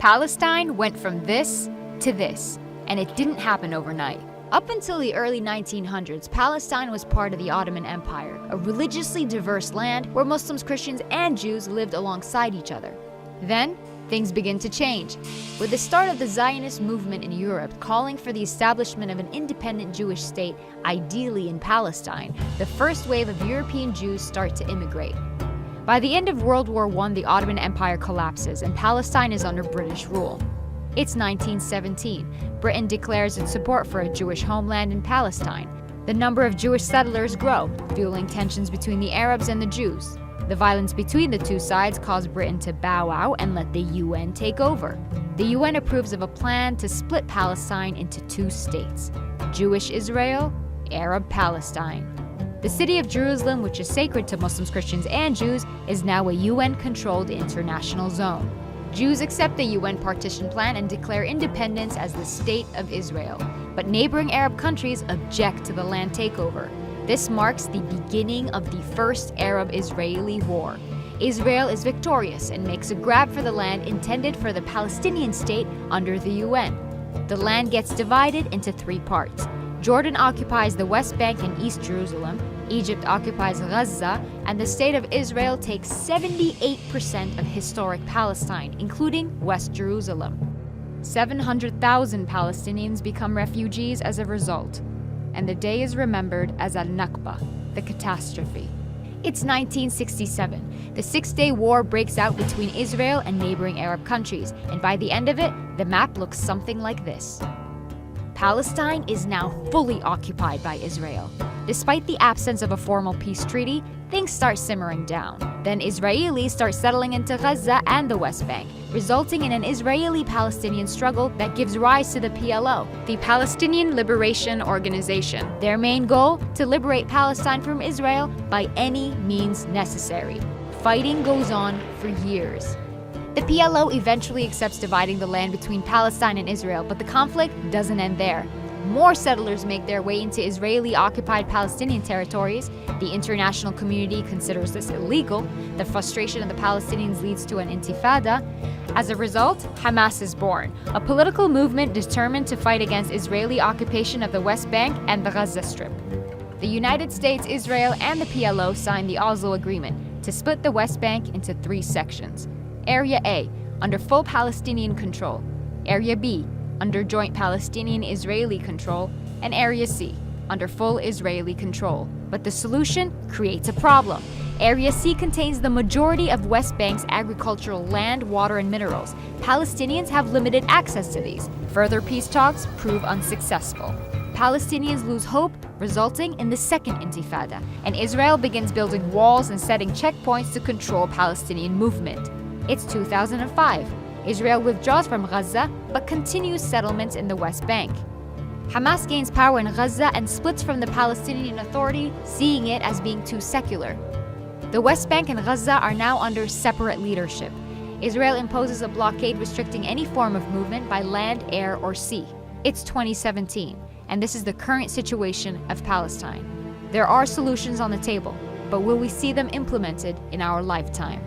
Palestine went from this to this, and it didn't happen overnight. Up until the early 1900s, Palestine was part of the Ottoman Empire, a religiously diverse land where Muslims, Christians, and Jews lived alongside each other. Then, things begin to change, with the start of the Zionist movement in Europe calling for the establishment of an independent Jewish state, ideally in Palestine. The first wave of European Jews start to immigrate. By the end of World War I, the Ottoman Empire collapses and Palestine is under British rule. It's 1917. Britain declares its support for a Jewish homeland in Palestine. The number of Jewish settlers grow, fueling tensions between the Arabs and the Jews. The violence between the two sides caused Britain to bow out and let the UN take over. The UN approves of a plan to split Palestine into two states: Jewish Israel, Arab Palestine. The city of Jerusalem, which is sacred to Muslims, Christians, and Jews, is now a UN-controlled international zone. Jews accept the UN partition plan and declare independence as the State of Israel, but neighboring Arab countries object to the land takeover. This marks the beginning of the First Arab-Israeli War. Israel is victorious and makes a grab for the land intended for the Palestinian state under the UN. The land gets divided into three parts. Jordan occupies the West Bank and East Jerusalem, Egypt occupies Gaza, and the State of Israel takes 78% of historic Palestine, including West Jerusalem. 700,000 Palestinians become refugees as a result, and the day is remembered as Al-Nakba, the catastrophe. It's 1967. The Six-Day War breaks out between Israel and neighboring Arab countries, and by the end of it, the map looks something like this. Palestine is now fully occupied by Israel. Despite the absence of a formal peace treaty, things start simmering down. Then Israelis start settling into Gaza and the West Bank, resulting in an Israeli-Palestinian struggle that gives rise to the PLO, the Palestinian Liberation Organization. Their main goal? To liberate Palestine from Israel by any means necessary. Fighting goes on for years. The PLO eventually accepts dividing the land between Palestine and Israel, but the conflict doesn't end there. More settlers make their way into Israeli-occupied Palestinian territories. The international community considers this illegal. The frustration of the Palestinians leads to an intifada. As a result, Hamas is born, a political movement determined to fight against Israeli occupation of the West Bank and the Gaza Strip. The United States, Israel, and the PLO signed the Oslo Agreement to split the West Bank into three sections. Area A, under full Palestinian control. Area B, under joint Palestinian-Israeli control. And Area C, under full Israeli control. But the solution creates a problem. Area C contains the majority of West Bank's agricultural land, water, and minerals. Palestinians have limited access to these. Further peace talks prove unsuccessful. Palestinians lose hope, resulting in the Second Intifada, and Israel begins building walls and setting checkpoints to control Palestinian movement. It's 2005. Israel withdraws from Gaza, but continues settlements in the West Bank. Hamas gains power in Gaza and splits from the Palestinian Authority, seeing it as being too secular. The West Bank and Gaza are now under separate leadership. Israel imposes a blockade restricting any form of movement by land, air, or sea. It's 2017, and this is the current situation of Palestine. There are solutions on the table, but will we see them implemented in our lifetime?